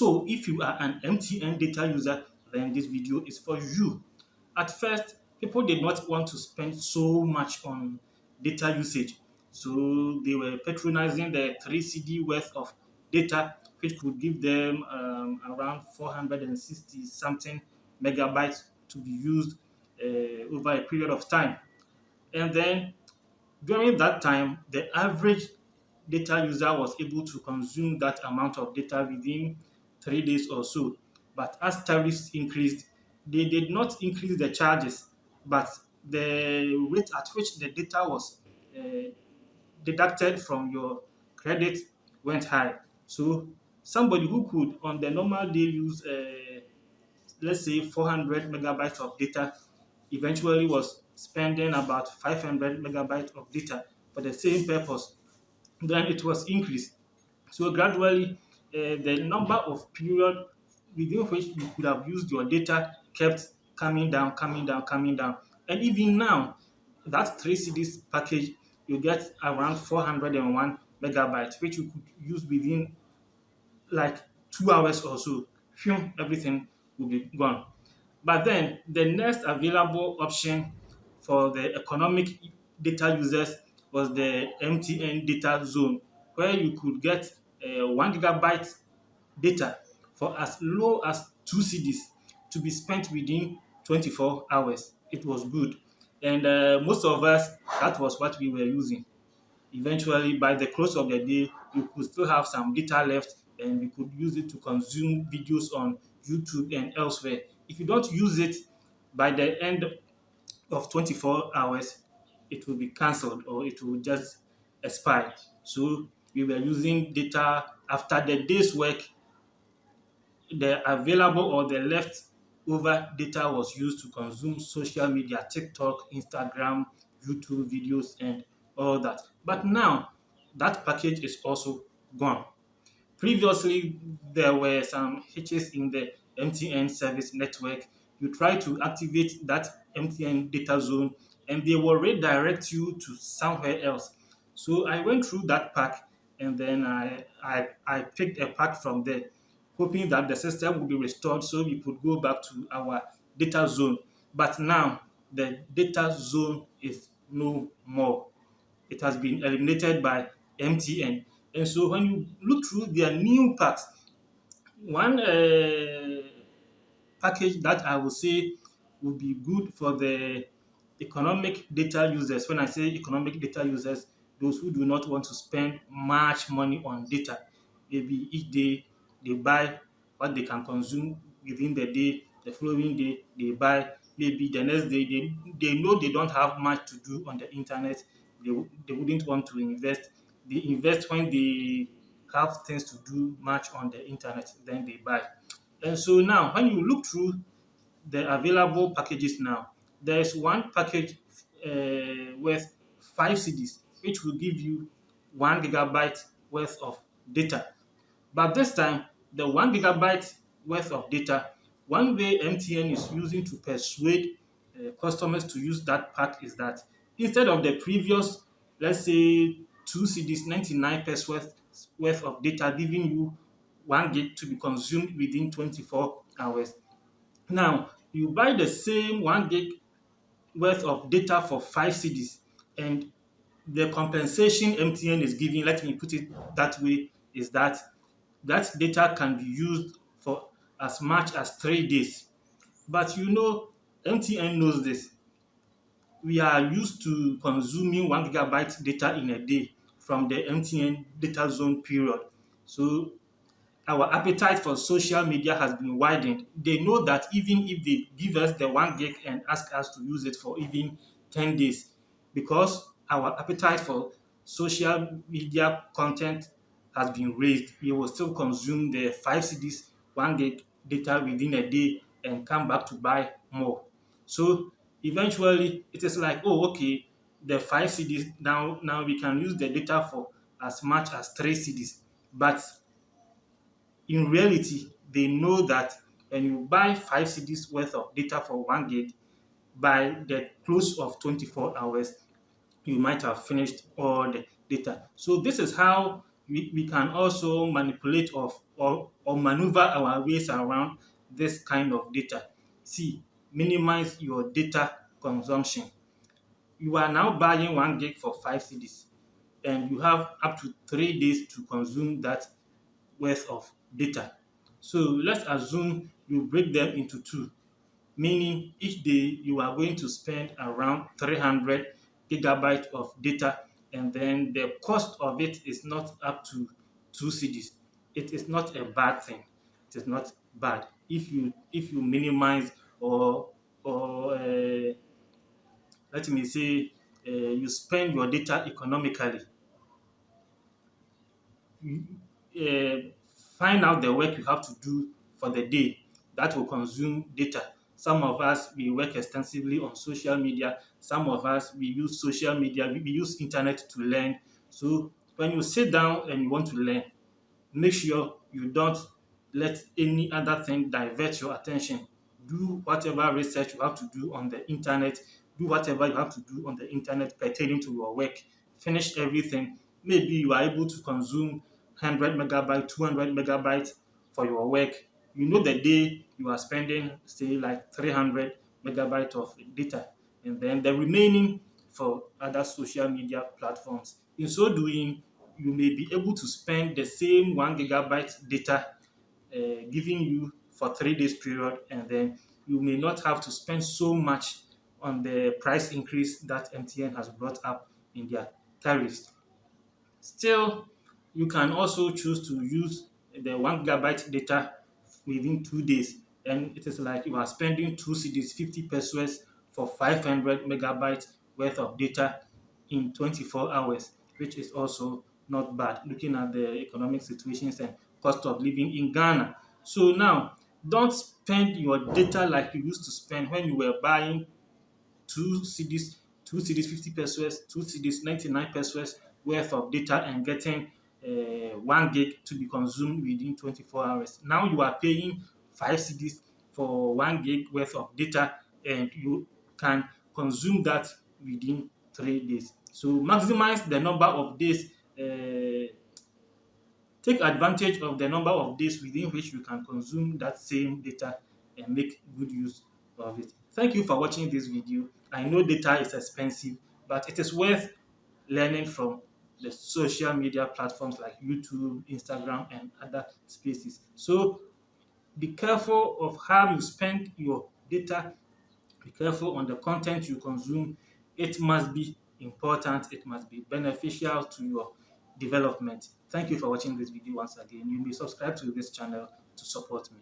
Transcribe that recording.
So if you are an MTN data user, then this video is for you. At first, people did not want to spend so much on data usage. So they were patronizing the 3 CD worth of data, which could give them around 460 something megabytes to be used over a period of time. And then during that time, the average data user was able to consume that amount of data within 3 days or so. But as tariffs increased, they did not increase the charges, but the rate at which the data was uh, deducted from your credit went high. So somebody who could on the normal day use let's say 400 megabytes of data eventually was spending about 500 megabytes of data for the same purpose. Then it was increased. So gradually, the number of period within which you could have used your data kept coming down, coming down, coming down. And even now, that 3 CDs package, you get around 401 megabytes, which you could use within like 2 hours or so. Phew, everything will be gone. But then the next available option for the economic data users was the MTN data zone, where you could get 1 gigabyte data for as low as 2 CDs to be spent within 24 hours. It was good. And most of us, that was what we were using. Eventually, by the close of the day, you could still have some data left and we could use it to consume videos on YouTube and elsewhere. If you don't use it by the end of 24 hours, it will be cancelled or it will just expire. So we were using data after the day's work, the available or the leftover data was used to consume social media, TikTok, Instagram, YouTube videos, and all that. But now that package is also gone. Previously, there were some hitches in the MTN service network. You try to activate that MTN data zone and they will redirect you to somewhere else. So I went through that pack and then I picked a pack from there, hoping that the system would be restored so we could go back to our data zone. But now the data zone is no more. It has been eliminated by MTN. And so when you look through their new packs, one package that I would say would be good for the economic data users. When I say economic data users, those who do not want to spend much money on data. Maybe each day they buy what they can consume within the day, the following day they buy, maybe the next day they know they don't have much to do on the internet, they wouldn't want to invest. They invest when they have things to do much on the internet, then they buy. And so now, when you look through the available packages now, there is one package worth 5 CDs, which will give you 1 gigabyte worth of data. But this time, the 1 gigabyte worth of data, one way MTN is using to persuade customers to use that pack is that instead of the previous, let's say, 2 CDs, 99 pence worth of data, giving you 1 gig to be consumed within 24 hours. Now, you buy the same 1 gig worth of data for 5 CDs, and the compensation MTN is giving, let me put it that way, is that that data can be used for as much as 3 days. But you know, MTN knows this. We are used to consuming 1 gigabyte data in a day from the MTN data zone period. So our appetite for social media has been widened. They know that even if they give us the 1 gig and ask us to use it for even 10 days, because our appetite for social media content has been raised, we will still consume the 5 CDs, 1 gig data within a day and come back to buy more. So eventually it is like, oh, okay, the 5 CDs now we can use the data for as much as 3 CDs. But in reality, they know that when you buy 5 CDs worth of data for 1 gig, by the close of 24 hours, you might have finished all the data. So this is how we can also manipulate or maneuver our ways around this kind of data. See, minimize your data consumption. You are now buying 1 gig for 5 cedis, and you have up to 3 days to consume that worth of data. So let's assume you break them into two, meaning each day you are going to spend around 300 gigabytes of data, and then the cost of it is not up to 2 cedis. It is not a bad thing. It is not bad if you minimize or let me say you spend your data economically. You, find out the work you have to do for the day that will consume data. Some of us we work extensively on social media. Some of us we use social media. We use internet to learn. So when you sit down and you want to learn, make sure you don't let any other thing divert your attention. Do whatever research you have to do on the internet. Do whatever you have to do on the internet pertaining to your work. Finish everything. Maybe you are able to consume 100 megabytes, 200 megabytes for your work. You know the day you are spending, say, like 300 megabytes of data, and then the remaining for other social media platforms. In so doing, you may be able to spend the same 1 gigabyte data given you for 3 days period, and then you may not have to spend so much on the price increase that MTN has brought up in their tariffs. Still, you can also choose to use the 1 gigabyte data within 2 days, and it is like you are spending 2 cedis, 50 pesos for 500 megabytes worth of data in 24 hours, which is also not bad looking at the economic situations and cost of living in Ghana. So now, don't spend your data like you used to spend when you were buying 2 cedis, 2 cedis 50 pesos, 2 cedis 99 pesos worth of data and getting 1 gig to be consumed within 24 hours. Now you are paying 5 cedis for 1 gig worth of data, and you can consume that within 3 days. So maximize the number of days. Take advantage of the number of days within which you can consume that same data and make good use of it. Thank you for watching this video. I know data is expensive, but it is worth learning from the social media platforms like YouTube, Instagram, and other spaces. So be careful of how you spend your data. Be careful on the content you consume. It must be important. It must be beneficial to your development. Thank you for watching this video once again. You may subscribe to this channel to support me.